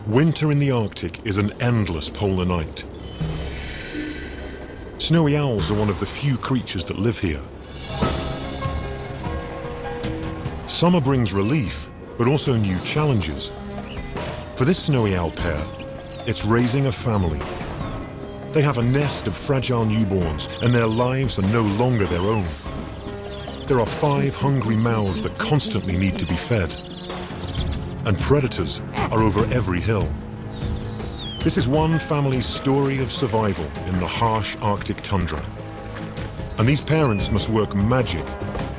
Winter in the Arctic is an endless polar night. Snowy owls are one of the few creatures that live here. Summer brings relief, but also new challenges. For this snowy owl pair, it's raising a family. They have a nest of fragile newborns, and their lives are no longer their own. There are 5 hungry mouths that constantly need to be fed. And predators are over every hill. This is one family's story of survival in the harsh Arctic tundra. And these parents must work magic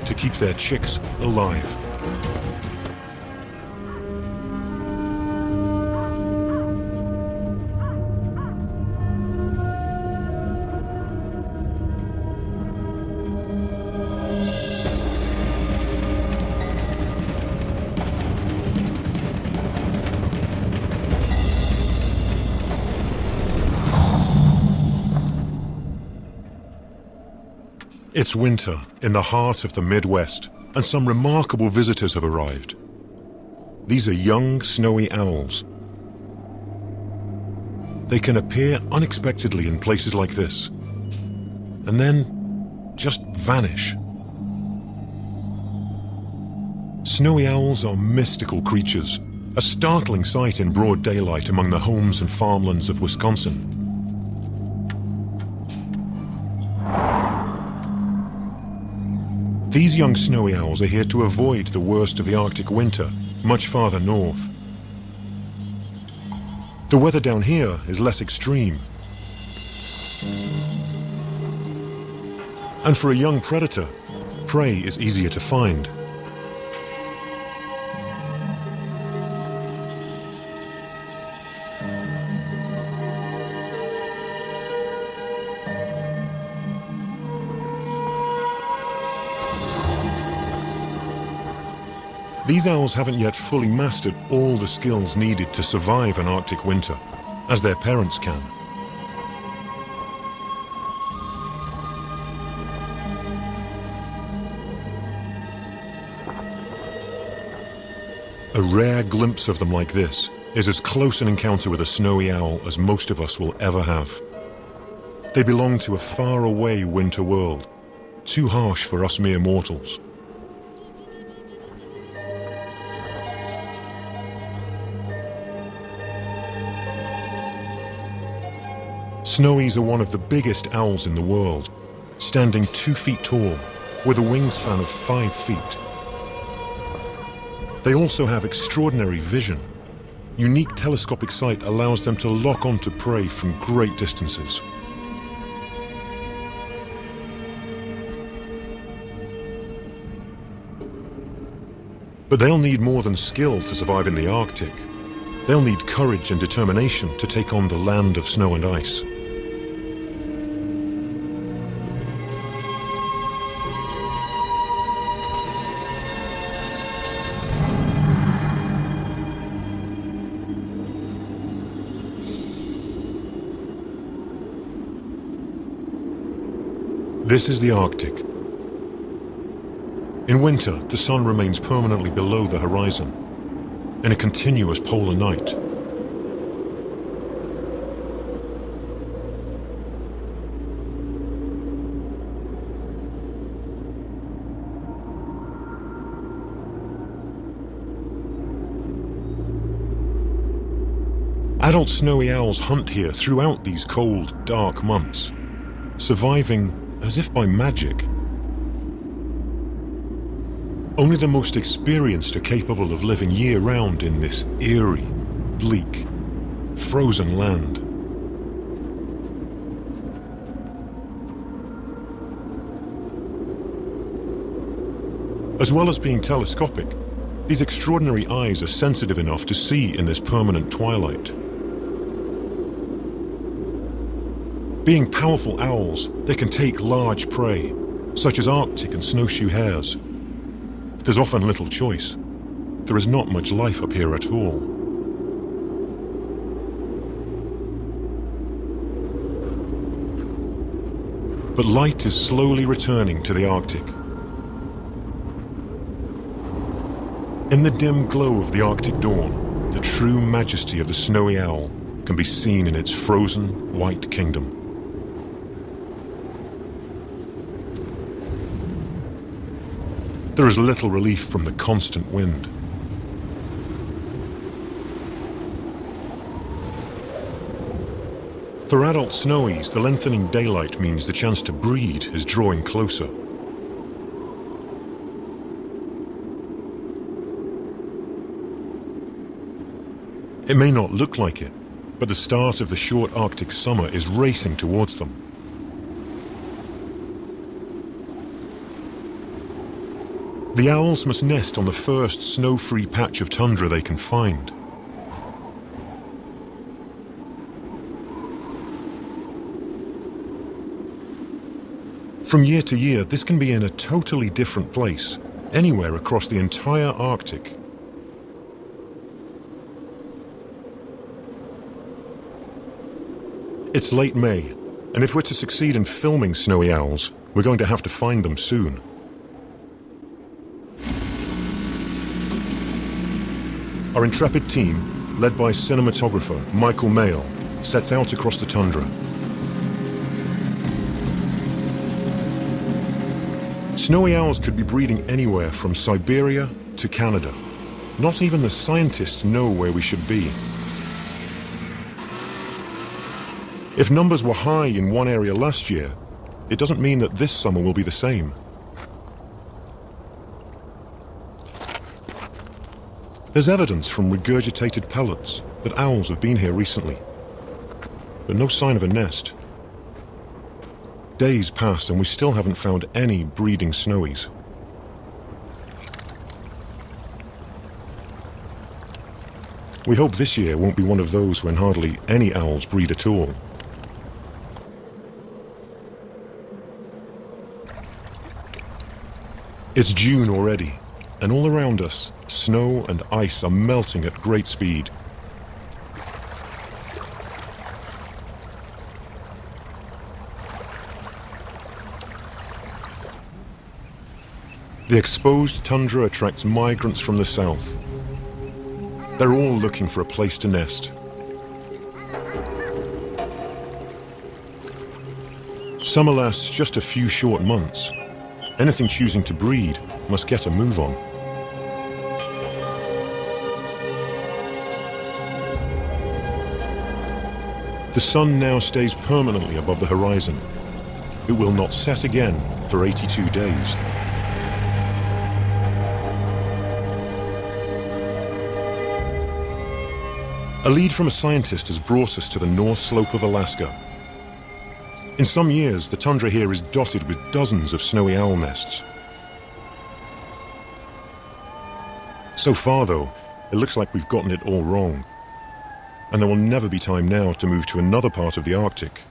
to keep their chicks alive. It's winter in the heart of the Midwest, and some remarkable visitors have arrived. These are young, snowy owls. They can appear unexpectedly in places like this, and then just vanish. Snowy owls are mystical creatures, a startling sight in broad daylight among the homes and farmlands of Wisconsin. These young snowy owls are here to avoid the worst of the Arctic winter, much farther north. The weather down here is less extreme. And for a young predator, prey is easier to find. These owls haven't yet fully mastered all the skills needed to survive an Arctic winter, as their parents can. A rare glimpse of them like this is as close an encounter with a snowy owl as most of us will ever have. They belong to a faraway winter world, too harsh for us mere mortals. Snowies are one of the biggest owls in the world, standing 2 feet tall, with a wingspan of 5 feet. They also have extraordinary vision. Unique telescopic sight allows them to lock onto prey from great distances. But they'll need more than skill to survive in the Arctic. They'll need courage and determination to take on the land of snow and ice. This is the Arctic. In winter, the sun remains permanently below the horizon, in a continuous polar night. Adult snowy owls hunt here throughout these cold, dark months, surviving as if by magic. Only the most experienced are capable of living year-round in this eerie, bleak, frozen land. As well as being telescopic, these extraordinary eyes are sensitive enough to see in this permanent twilight. Being powerful owls, they can take large prey, such as Arctic and snowshoe hares. There's often little choice. There is not much life up here at all. But light is slowly returning to the Arctic. In the dim glow of the Arctic dawn, the true majesty of the snowy owl can be seen in its frozen white kingdom. There is little relief from the constant wind. For adult snowies, the lengthening daylight means the chance to breed is drawing closer. It may not look like it, but the start of the short Arctic summer is racing towards them. The owls must nest on the first snow-free patch of tundra they can find. From year to year, this can be in a totally different place, anywhere across the entire Arctic. It's late May, and if we're to succeed in filming snowy owls, we're going to have to find them soon. Our intrepid team, led by cinematographer Michael Mayle, sets out across the tundra. Snowy owls could be breeding anywhere from Siberia to Canada. Not even the scientists know where we should be. If numbers were high in one area last year, it doesn't mean that this summer will be the same. There's evidence from regurgitated pellets that owls have been here recently, but no sign of a nest. Days pass and we still haven't found any breeding snowies. We hope this year won't be one of those when hardly any owls breed at all. It's June already, and all around us, snow and ice are melting at great speed. The exposed tundra attracts migrants from the south. They're all looking for a place to nest. Summer lasts just a few short months. Anything choosing to breed must get a move on. The sun now stays permanently above the horizon. It will not set again for 82 days. A lead from a scientist has brought us to the north slope of Alaska. In some years, the tundra here is dotted with dozens of snowy owl nests. So far, though, it looks like we've gotten it all wrong. And there will never be time now to move to another part of the Arctic.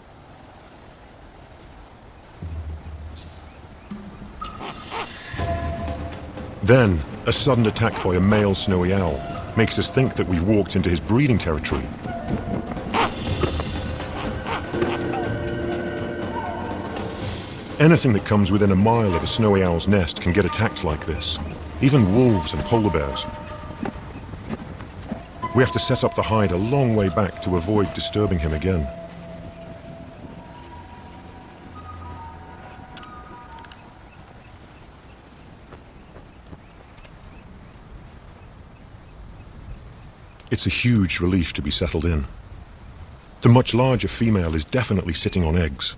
Then, a sudden attack by a male snowy owl makes us think that we've walked into his breeding territory. Anything that comes within a mile of a snowy owl's nest can get attacked like this, even wolves and polar bears. We have to set up the hide a long way back to avoid disturbing him again. It's a huge relief to be settled in. The much larger female is definitely sitting on eggs,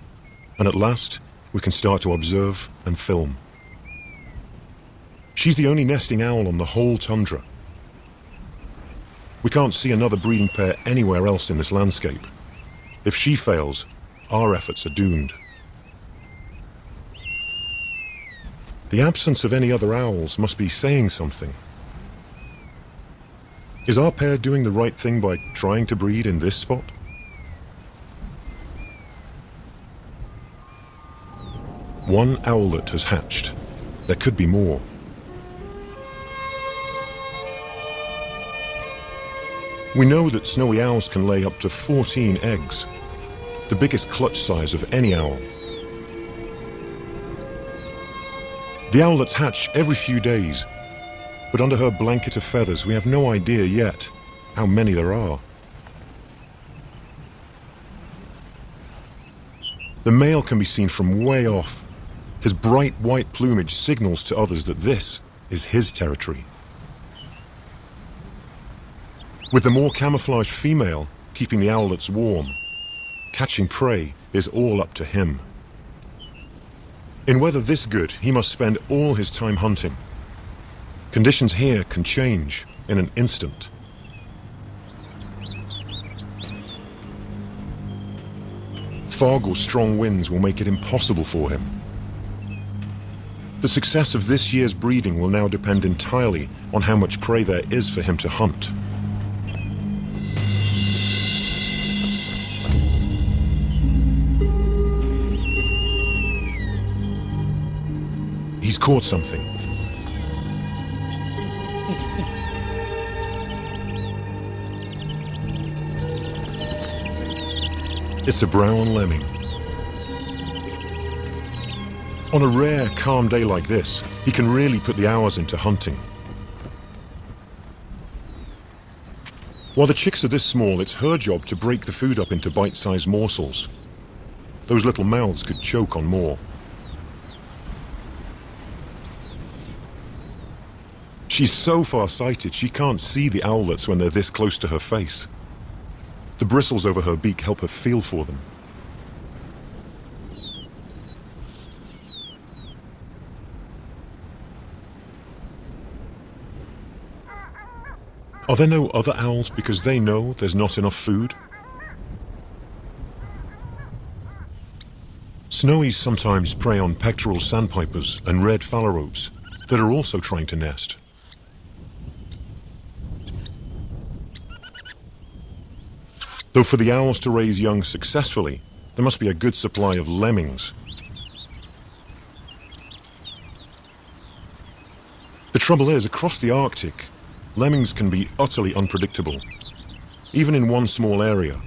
and at last we can start to observe and film. She's the only nesting owl on the whole tundra. We can't see another breeding pair anywhere else in this landscape. If she fails, our efforts are doomed. The absence of any other owls must be saying something. Is our pair doing the right thing by trying to breed in this spot? One owlet has hatched. There could be more. We know that snowy owls can lay up to 14 eggs, the biggest clutch size of any owl. The owlets hatch every few days, but under her blanket of feathers we have no idea yet how many there are. The male can be seen from way off. His bright white plumage signals to others that this is his territory. With the more camouflaged female keeping the owlets warm, catching prey is all up to him. In weather this good, he must spend all his time hunting. Conditions here can change in an instant. Fog or strong winds will make it impossible for him. The success of this year's breeding will now depend entirely on how much prey there is for him to hunt. He's caught something. It's a brown lemming. On a rare, calm day like this, he can really put the hours into hunting. While the chicks are this small, it's her job to break the food up into bite-sized morsels. Those little mouths could choke on more. She's so far-sighted she can't see the owlets when they're this close to her face. The bristles over her beak help her feel for them. Are there no other owls because they know there's not enough food? Snowies sometimes prey on pectoral sandpipers and red phalaropes that are also trying to nest. Though for the owls to raise young successfully, there must be a good supply of lemmings. The trouble is, across the Arctic, lemmings can be utterly unpredictable. Even in one small area,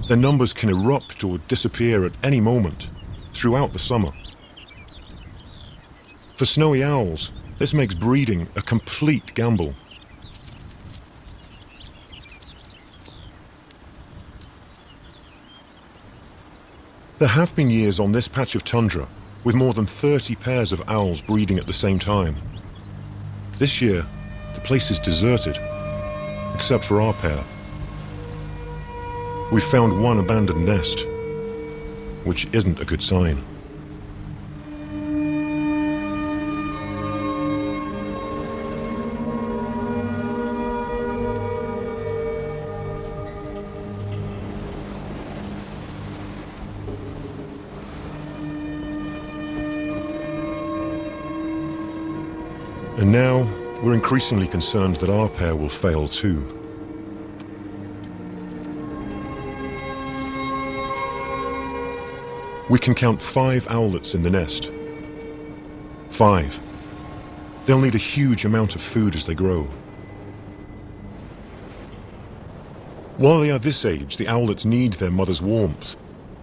their numbers can erupt or disappear at any moment throughout the summer. For snowy owls, this makes breeding a complete gamble. There have been years on this patch of tundra with more than 30 pairs of owls breeding at the same time. This year, the place is deserted, except for our pair. We've found one abandoned nest, which isn't a good sign. And now, we're increasingly concerned that our pair will fail too. We can count 5 owlets in the nest. 5. They'll need a huge amount of food as they grow. While they are this age, the owlets need their mother's warmth,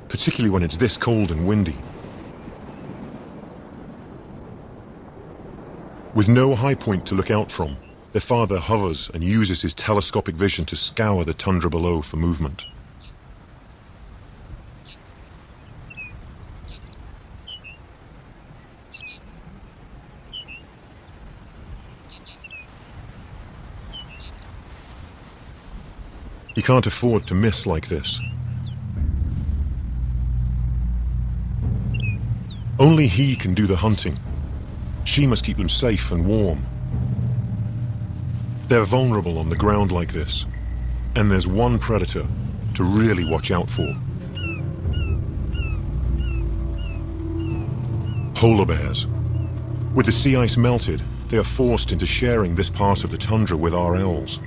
particularly when it's this cold and windy. With no high point to look out from, their father hovers and uses his telescopic vision to scour the tundra below for movement. He can't afford to miss like this. Only he can do the hunting. She must keep them safe and warm. They're vulnerable on the ground like this, and there's one predator to really watch out for. Polar bears. With the sea ice melted, they are forced into sharing this part of the tundra with our owls.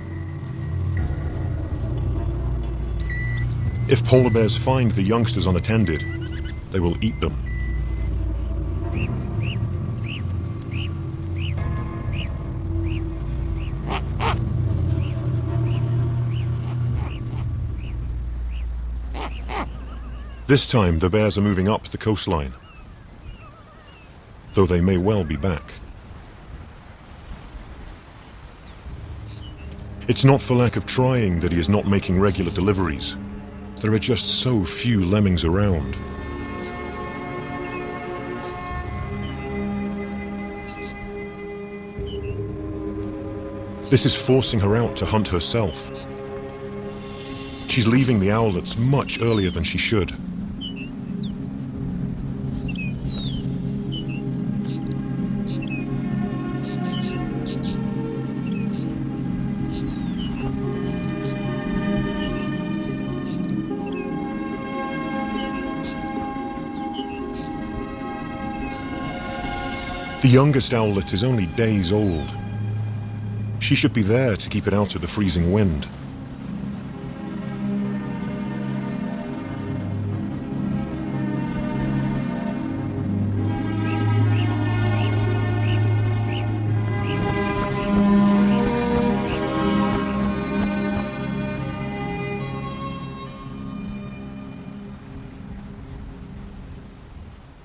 If polar bears find the youngsters unattended, they will eat them. This time, the bears are moving up the coastline, though they may well be back. It's not for lack of trying that he is not making regular deliveries. There are just so few lemmings around. This is forcing her out to hunt herself. She's leaving the owlets much earlier than she should. The youngest owlet is only days old. She should be there to keep it out of the freezing wind.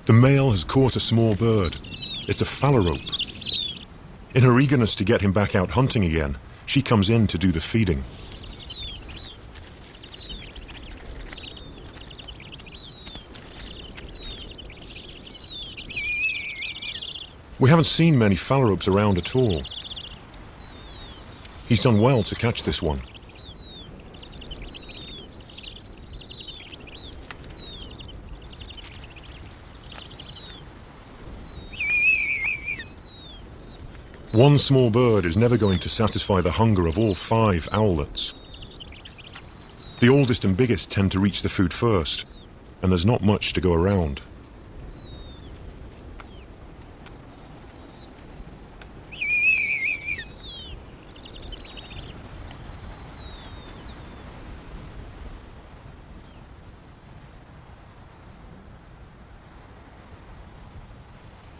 The male has caught a small bird. It's a phalarope. In her eagerness to get him back out hunting again, she comes in to do the feeding. We haven't seen many phalaropes around at all. He's done well to catch this one. One small bird is never going to satisfy the hunger of all 5 owlets. The oldest and biggest tend to reach the food first, and there's not much to go around.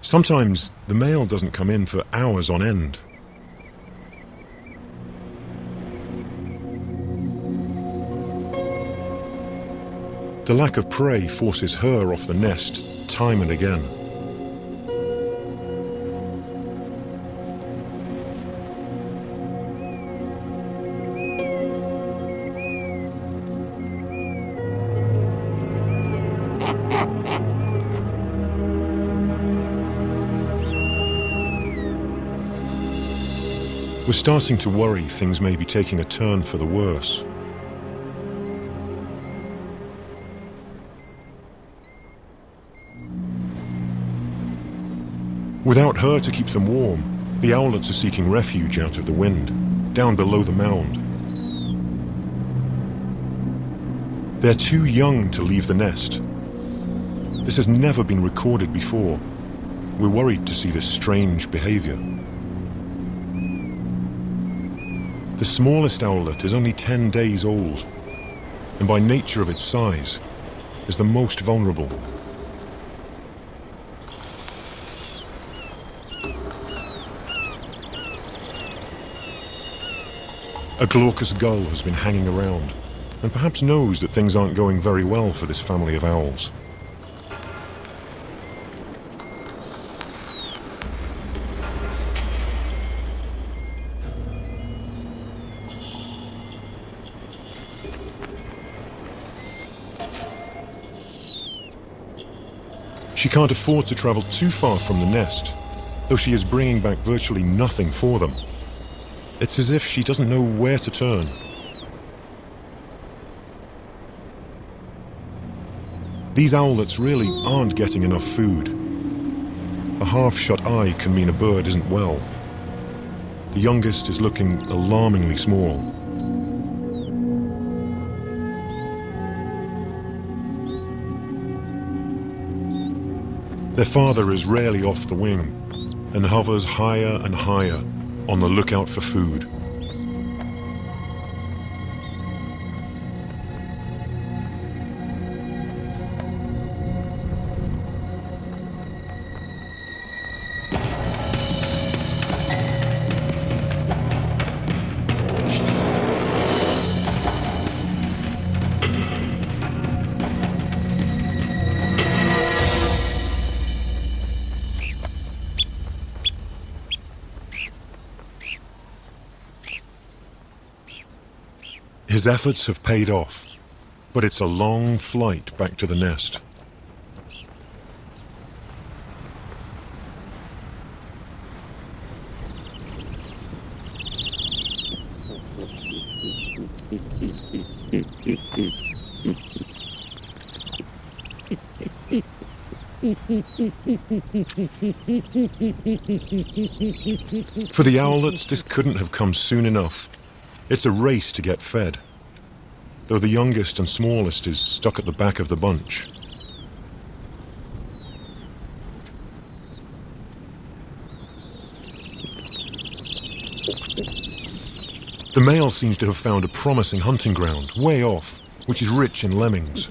Sometimes the male doesn't come in for hours on end. The lack of prey forces her off the nest time and again. We're starting to worry things may be taking a turn for the worse. Without her to keep them warm, the owlets are seeking refuge out of the wind, down below the mound. They're too young to leave the nest. This has never been recorded before. We're worried to see this strange behavior. The smallest owlet is only 10 days old, and by nature of its size, is the most vulnerable. A glaucous gull has been hanging around, and perhaps knows that things aren't going very well for this family of owls. She can't afford to travel too far from the nest, though she is bringing back virtually nothing for them. It's as if she doesn't know where to turn. These owlets really aren't getting enough food. A half-shut eye can mean a bird isn't well. The youngest is looking alarmingly small. Their father is rarely off the wing and hovers higher and higher on the lookout for food. His efforts have paid off, but it's a long flight back to the nest. For the owlets, this couldn't have come soon enough. It's a race to get fed, though the youngest and smallest is stuck at the back of the bunch. The male seems to have found a promising hunting ground, way off, which is rich in lemmings.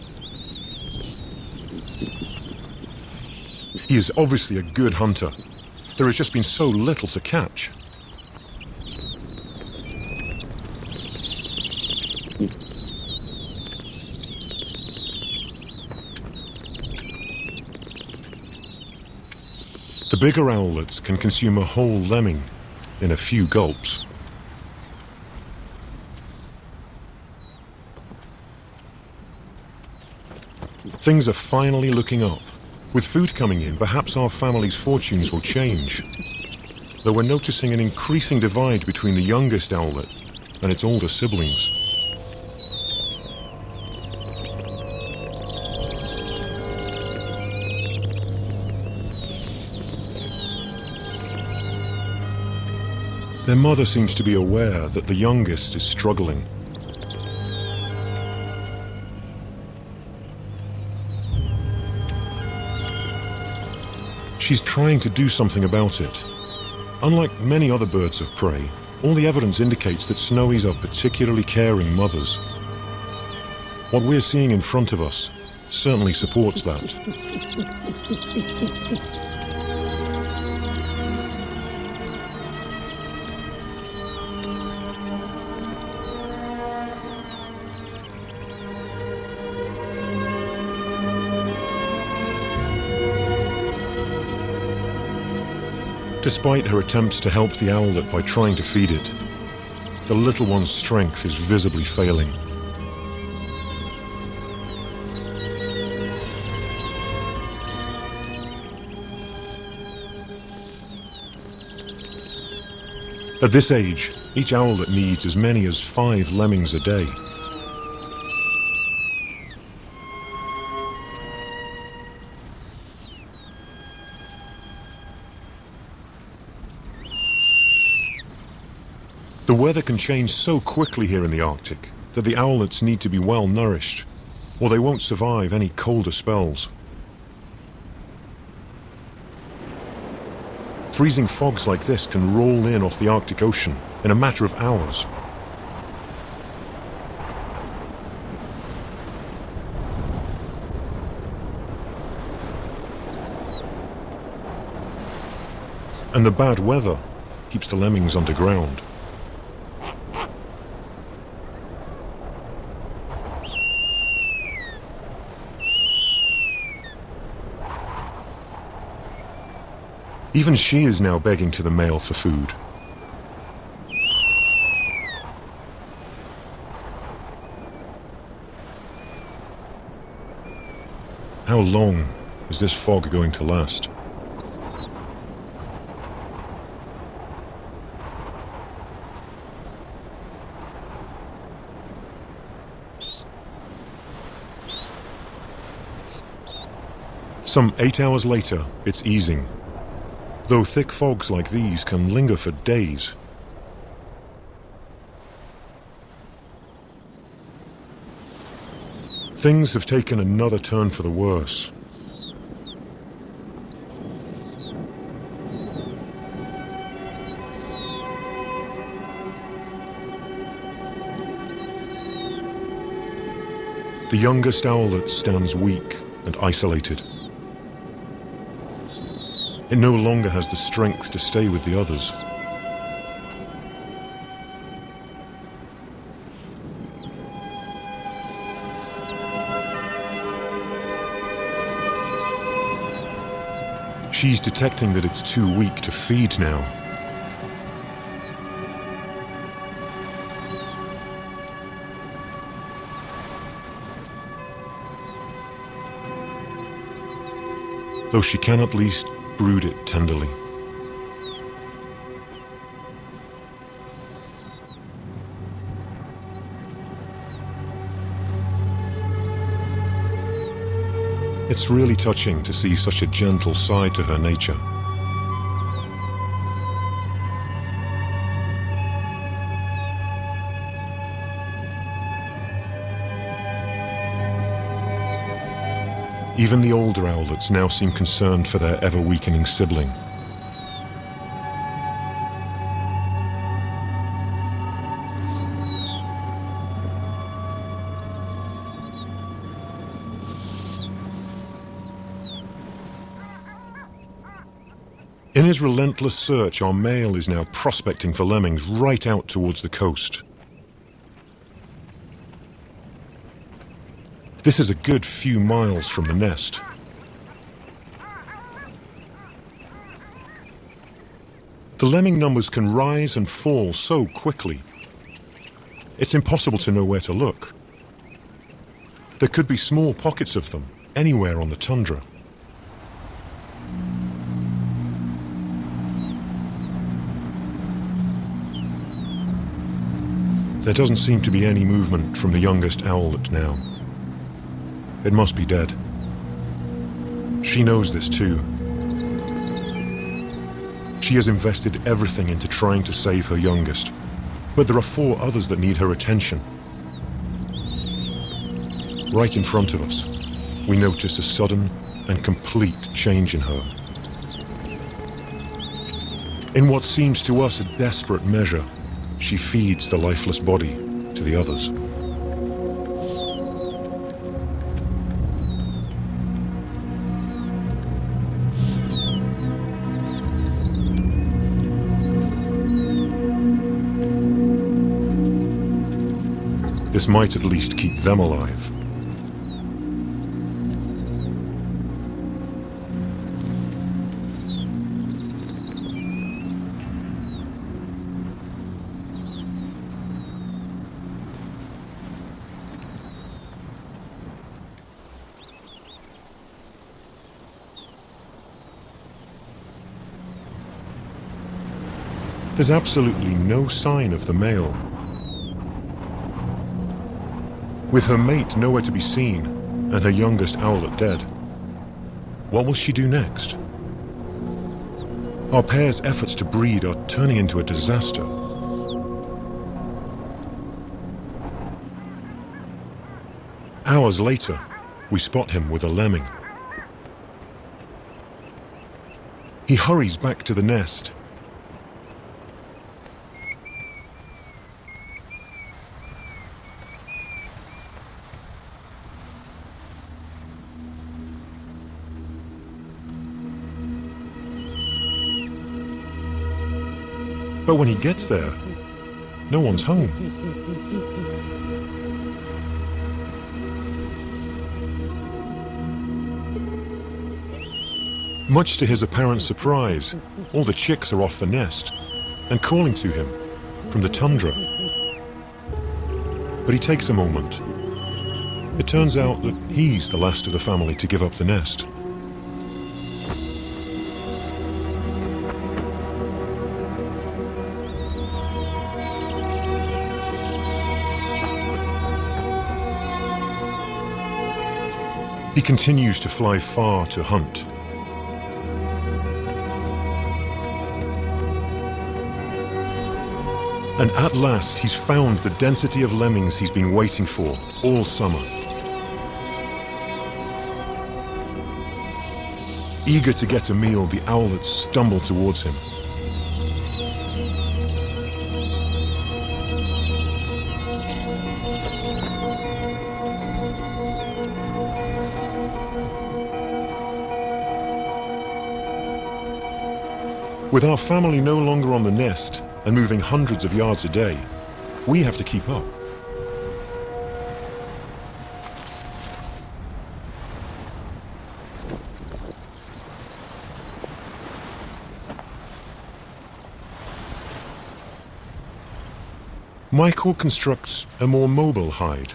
He is obviously a good hunter. There has just been so little to catch. The bigger owlets can consume a whole lemming in a few gulps. Things are finally looking up. With food coming in, perhaps our family's fortunes will change. Though we're noticing an increasing divide between the youngest owlet and its older siblings. Their mother seems to be aware that the youngest is struggling. She's trying to do something about it. Unlike many other birds of prey, all the evidence indicates that snowies are particularly caring mothers. What we're seeing in front of us certainly supports that. Despite her attempts to help the owlet by trying to feed it, the little one's strength is visibly failing. At this age, each owlet needs as many as 5 lemmings a day. The weather can change so quickly here in the Arctic that the owlets need to be well nourished, or they won't survive any colder spells. Freezing fogs like this can roll in off the Arctic Ocean in a matter of hours. And the bad weather keeps the lemmings underground. Even she is now begging to the male for food. How long is this fog going to last? Some 8 hours later, it's easing, though thick fogs like these can linger for days. Things have taken another turn for the worse. The youngest owlet stands weak and isolated. It no longer has the strength to stay with the others. She's detecting that it's too weak to feed now. though she can at least brood it tenderly. It's really touching to see such a gentle side to her nature. Even the older owlets now seem concerned for their ever-weakening sibling. In his relentless search, our male is now prospecting for lemmings right out towards the coast. This is a good few miles from the nest. The lemming numbers can rise and fall so quickly. It's impossible to know where to look. There could be small pockets of them anywhere on the tundra. There doesn't seem to be any movement from the youngest owlet now. It must be dead. She knows this too. She has invested everything into trying to save her youngest, but there are 4 others that need her attention. Right in front of us, we notice a sudden and complete change in her. In what seems to us a desperate measure, she feeds the lifeless body to the others. This might at least keep them alive. There's absolutely no sign of the male. With her mate nowhere to be seen and her youngest owlet dead, what will she do next? Our pair's efforts to breed are turning into a disaster. Hours later, we spot him with a lemming. He hurries back to the nest. But when he gets there, no one's home. Much to his apparent surprise, all the chicks are off the nest and calling to him from the tundra. But he takes a moment. It turns out that he's the last of the family to give up the nest. He continues to fly far to hunt. And at last he's found the density of lemmings he's been waiting for all summer. Eager to get a meal, the owlets stumble towards him. With our family no longer on the nest and moving hundreds of yards a day, we have to keep up. Michael constructs a more mobile hide.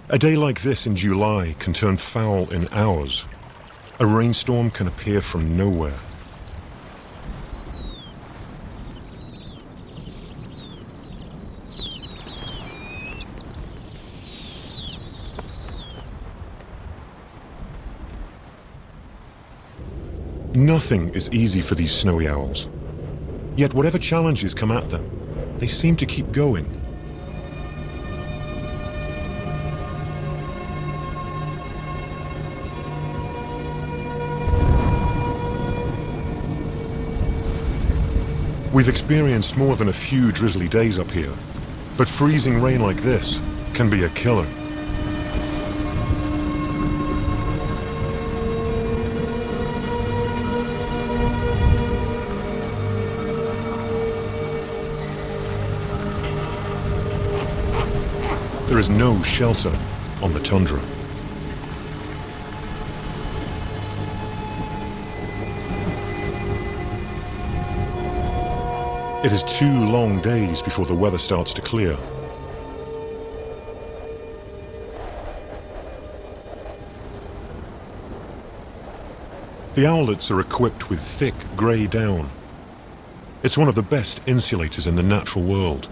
A day like this in July can turn foul in hours. A rainstorm can appear from nowhere. Nothing is easy for these snowy owls. Yet whatever challenges come at them, they seem to keep going. We've experienced more than a few drizzly days up here, but freezing rain like this can be a killer. There is no shelter on the tundra. It is 2 long days before the weather starts to clear. The owlets are equipped with thick grey down. It's one of the best insulators in the natural world.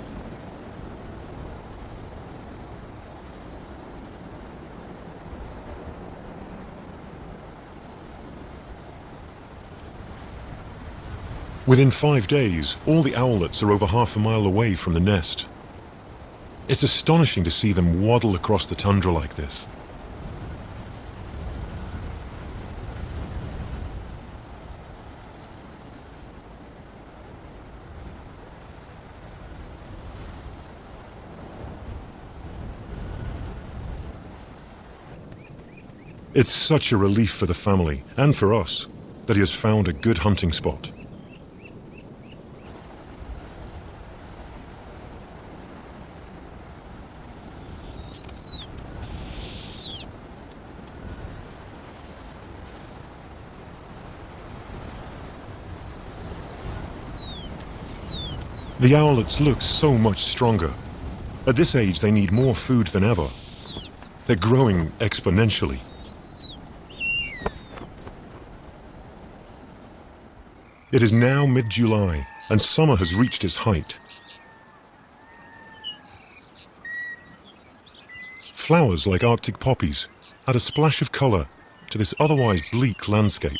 Within 5 days, all the owlets are over half a mile away from the nest. It's astonishing to see them waddle across the tundra like this. It's such a relief for the family, and for us, that he has found a good hunting spot. The owlets look so much stronger. At this age, they need more food than ever. They're growing exponentially. It is now mid-July, and summer has reached its height. Flowers like Arctic poppies add a splash of color to this otherwise bleak landscape.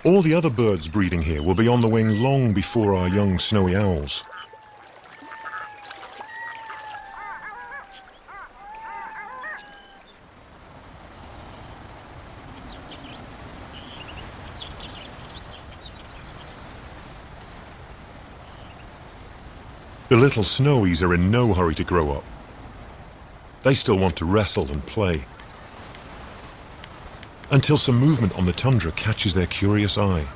All the other birds breeding here will be on the wing long before our young snowy owls. The little snowies are in no hurry to grow up. They still want to wrestle and play. Until some movement on the tundra catches their curious eye.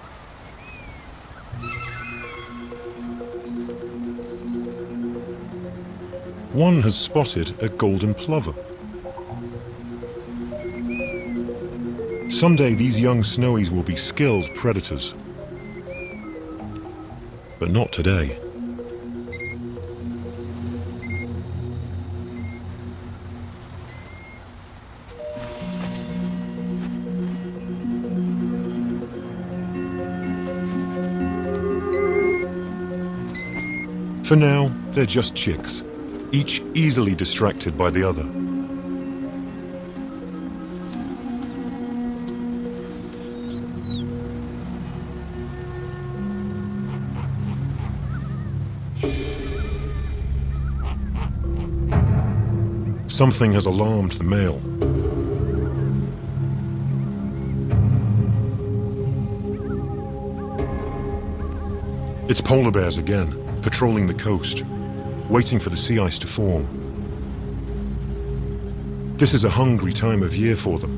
One has spotted a golden plover. Someday these young snowies will be skilled predators. But not today. For now, they're just chicks, each easily distracted by the other. Something has alarmed the male. It's polar bears again, patrolling the coast, waiting for the sea ice to form. This is a hungry time of year for them.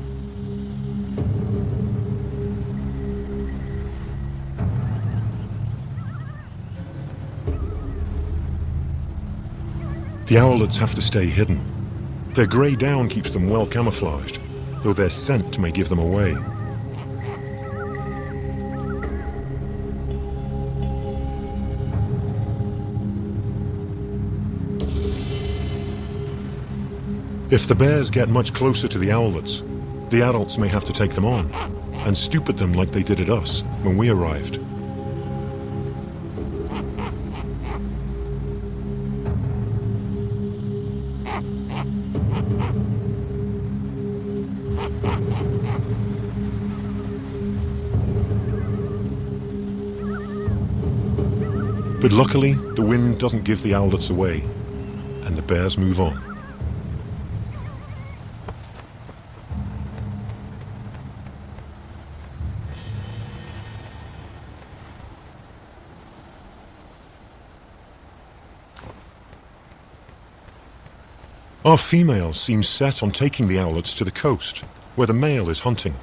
The owlets have to stay hidden. Their grey down keeps them well camouflaged, though their scent may give them away. If the bears get much closer to the owlets, the adults may have to take them on and stoop at them like they did at us when we arrived. But luckily, the wind doesn't give the owlets away, and the bears move on. Our female seems set on taking the owlets to the coast, where the male is hunting.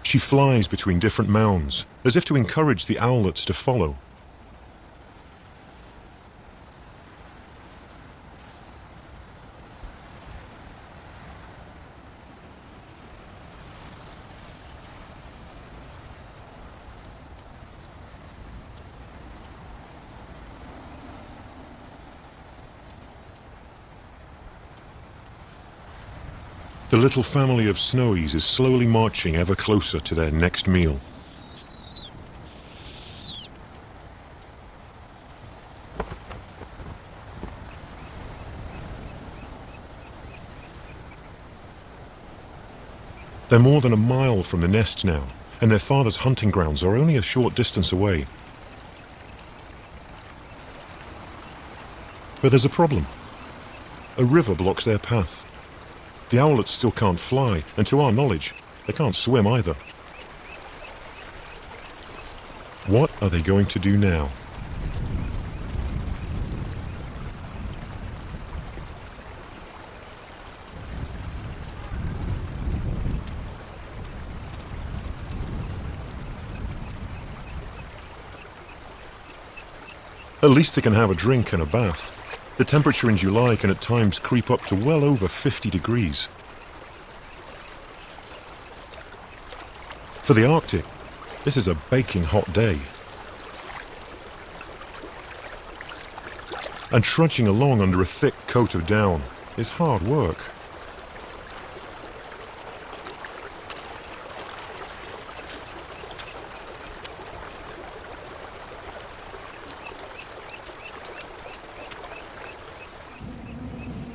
She flies between different mounds, as if to encourage the owlets to follow. The little family of snowies is slowly marching ever closer to their next meal. They're more than a mile from the nest now, and their father's hunting grounds are only a short distance away. But there's a problem. A river blocks their path. The owlets still can't fly, and to our knowledge, they can't swim either. What are they going to do now? At least they can have a drink and a bath. The temperature in July can at times creep up to well over 50 degrees. For the Arctic, this is a baking hot day. And trudging along under a thick coat of down is hard work.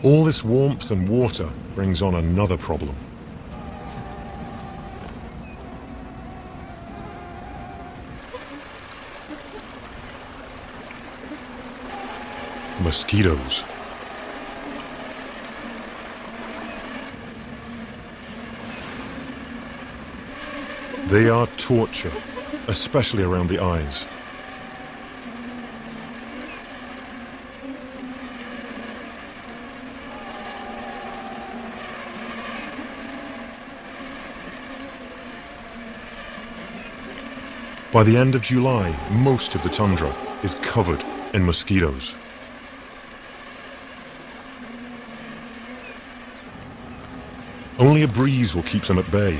All this warmth and water brings on another problem. Mosquitoes. They are torture, especially around the eyes. By the end of July, most of the tundra is covered in mosquitoes. Only a breeze will keep them at bay.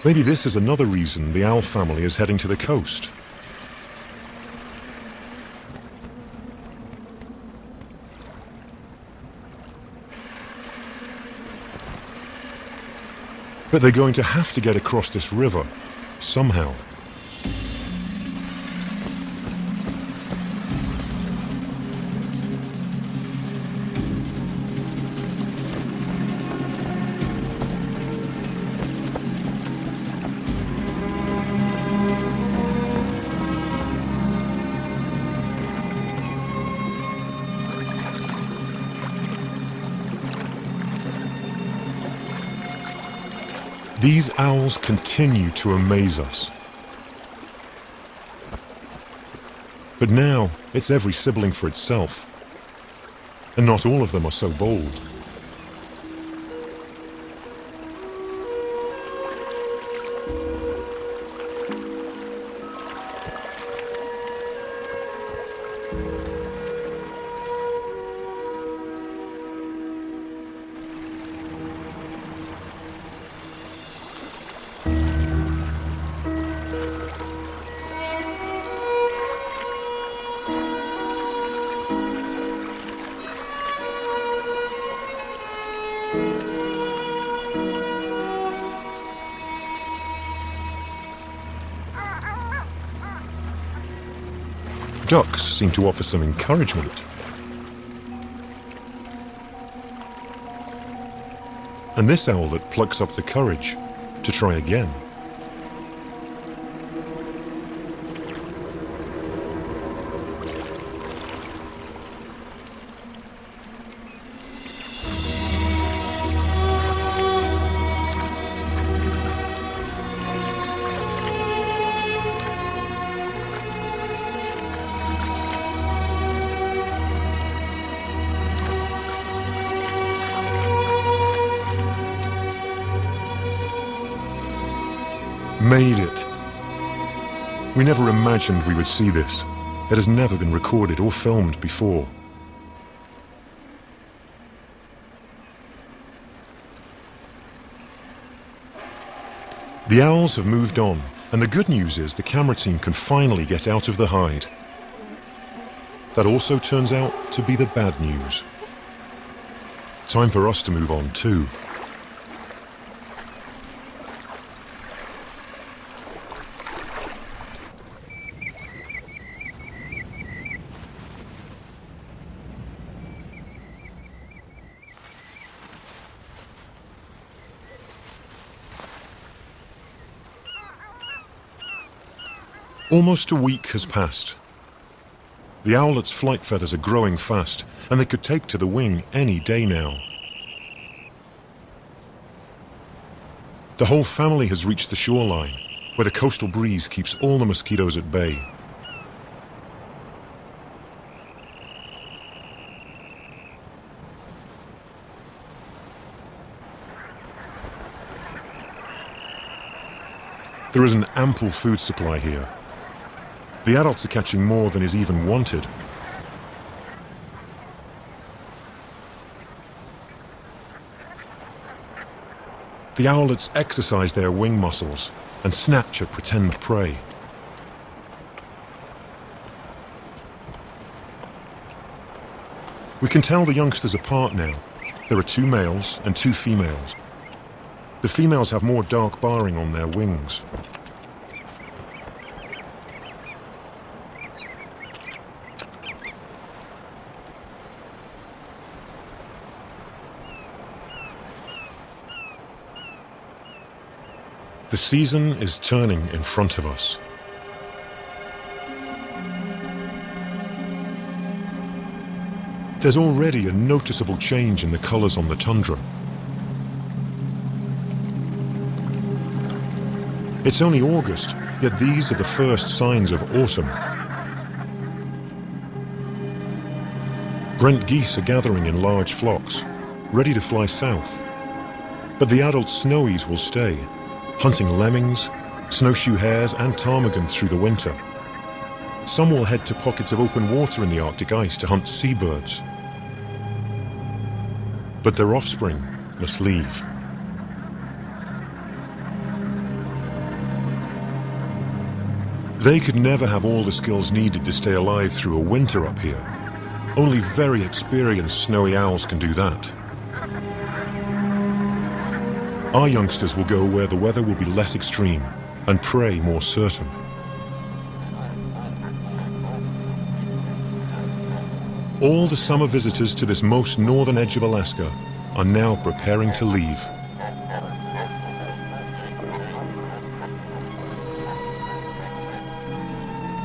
Maybe this is another reason the owl family is heading to the coast. But they're going to have to get across this river, somehow. These owls continue to amaze us. But now, it's every sibling for itself. And not all of them are so bold. Ducks seem to offer some encouragement. And this owlet plucks up the courage to try again. Made it. We never imagined we would see this. It has never been recorded or filmed before. The owls have moved on, and the good news is the camera team can finally get out of the hide. That also turns out to be the bad news. Time for us to move on too. Almost a week has passed. The owlet's flight feathers are growing fast, and they could take to the wing any day now. The whole family has reached the shoreline, where the coastal breeze keeps all the mosquitoes at bay. There is an ample food supply here. The adults are catching more than is even wanted. The owlets exercise their wing muscles and snatch at pretend prey. We can tell the youngsters apart now. There are 2 males and 2 females. The females have more dark barring on their wings. The season is turning in front of us. There's already a noticeable change in the colors on the tundra. It's only August, yet these are the first signs of autumn. Brent geese are gathering in large flocks, ready to fly south. But the adult snowies will stay, hunting lemmings, snowshoe hares and ptarmigans through the winter. Some will head to pockets of open water in the Arctic ice to hunt seabirds. But their offspring must leave. They could never have all the skills needed to stay alive through a winter up here. Only very experienced snowy owls can do that. Our youngsters will go where the weather will be less extreme and prey more certain. All the summer visitors to this most northern edge of Alaska are now preparing to leave.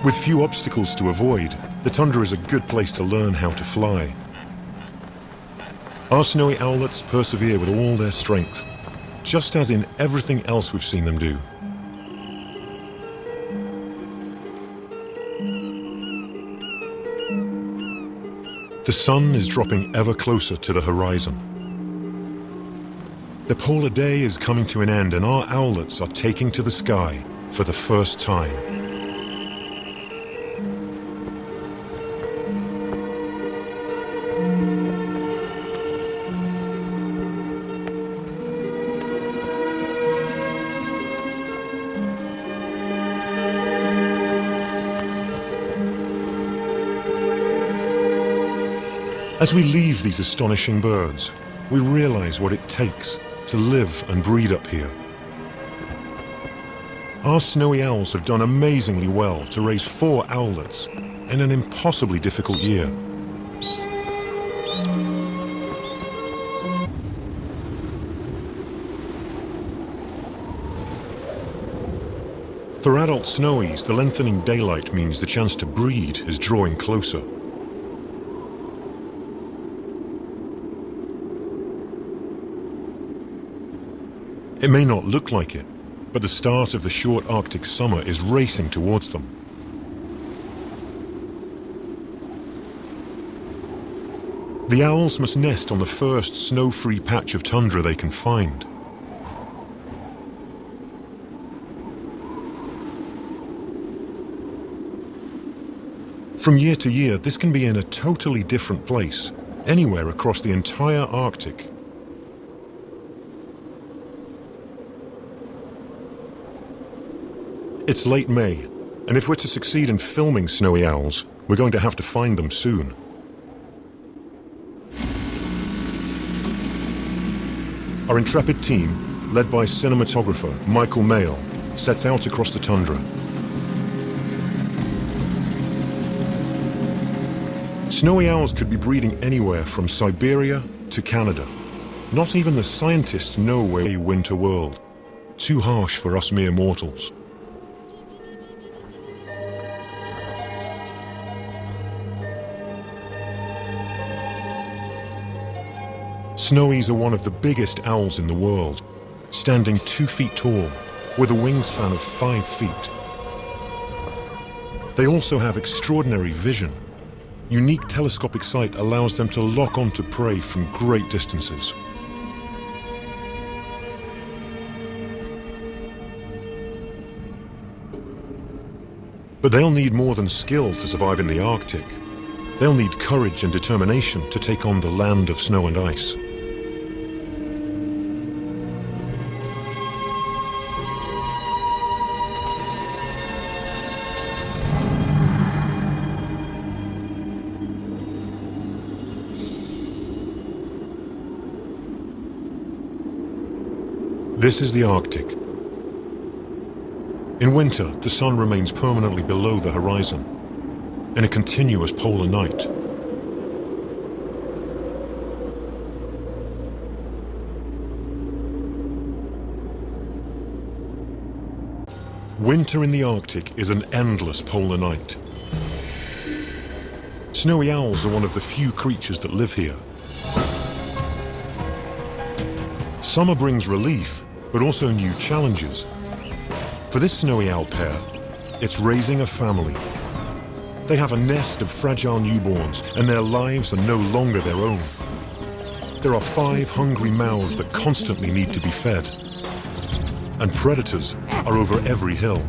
With few obstacles to avoid, the tundra is a good place to learn how to fly. Our snowy owlets persevere with all their strength, just as in everything else we've seen them do. The sun is dropping ever closer to the horizon. The polar day is coming to an end, and our owlets are taking to the sky for the first time. As we leave these astonishing birds, we realize what it takes to live and breed up here. Our snowy owls have done amazingly well to raise 4 owlets in an impossibly difficult year. For adult snowies, the lengthening daylight means the chance to breed is drawing closer. It may not look like it, but the start of the short Arctic summer is racing towards them. The owls must nest on the first snow-free patch of tundra they can find. From year to year, this can be in a totally different place, anywhere across the entire Arctic. It's late May, and if we're to succeed in filming snowy owls, we're going to have to find them soon. Our intrepid team, led by cinematographer Michael Mayle, sets out across the tundra. Snowy owls could be breeding anywhere from Siberia to Canada. Not even the scientists know where a winter world. Too harsh for us mere mortals. Snowies are one of the biggest owls in the world, standing 2 feet tall, with a wingspan of 5 feet. They also have extraordinary vision. Unique telescopic sight allows them to lock onto prey from great distances. But they'll need more than skill to survive in the Arctic. They'll need courage and determination to take on the land of snow and ice. This is the Arctic. In winter, the sun remains permanently below the horizon, in a continuous polar night. Winter in the Arctic is an endless polar night. Snowy owls are one of the few creatures that live here. Summer brings relief, but also new challenges. For this snowy owl pair, it's raising a family. They have a nest of fragile newborns, and their lives are no longer their own. There are 5 hungry mouths that constantly need to be fed. And predators are over every hill.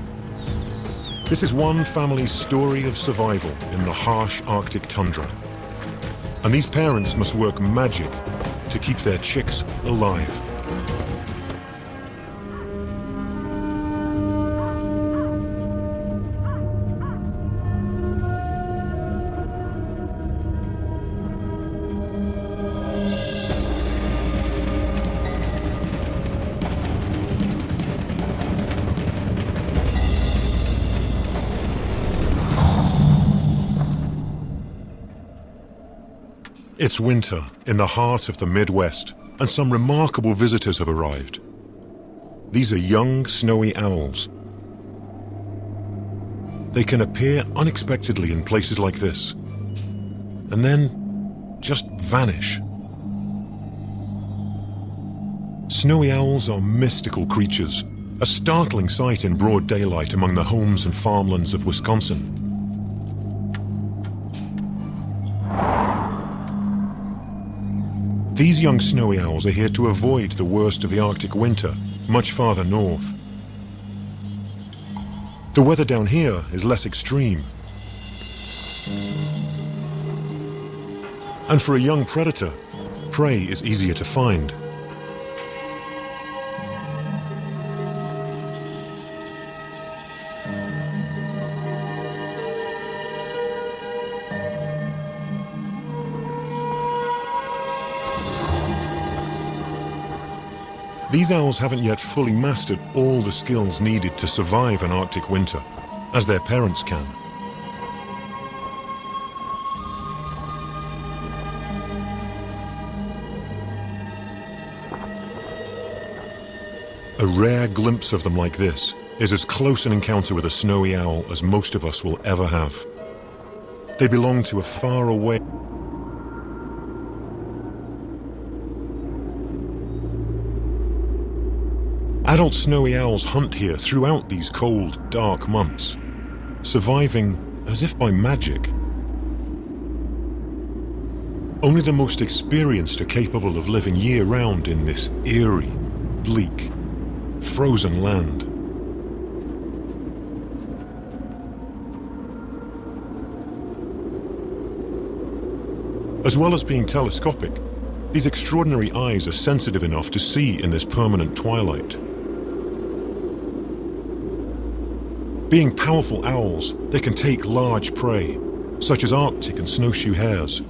This is one family's story of survival in the harsh Arctic tundra. And these parents must work magic to keep their chicks alive. It's winter in the heart of the Midwest, and some remarkable visitors have arrived. These are young, snowy owls. They can appear unexpectedly in places like this, and then just vanish. Snowy owls are mystical creatures, a startling sight in broad daylight among the homes and farmlands of Wisconsin. These young snowy owls are here to avoid the worst of the Arctic winter, much farther north. The weather down here is less extreme. And for a young predator, prey is easier to find. These owls haven't yet fully mastered all the skills needed to survive an Arctic winter, as their parents can. A rare glimpse of them like this is as close an encounter with a snowy owl as most of us will ever have. They belong to a faraway... Adult snowy owls hunt here throughout these cold, dark months, surviving as if by magic. Only the most experienced are capable of living year-round in this eerie, bleak, frozen land. As well as being telescopic, these extraordinary eyes are sensitive enough to see in this permanent twilight. Being powerful owls, they can take large prey, such as Arctic and snowshoe hares.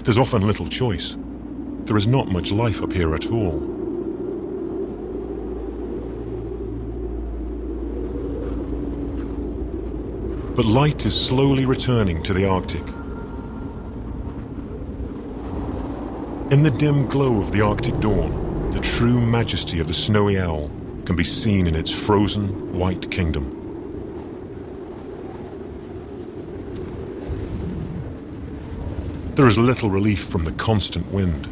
There's often little choice. There is not much life up here at all. But light is slowly returning to the Arctic. In the dim glow of the Arctic dawn, the true majesty of the snowy owl can be seen in its frozen, white kingdom. There is little relief from the constant wind.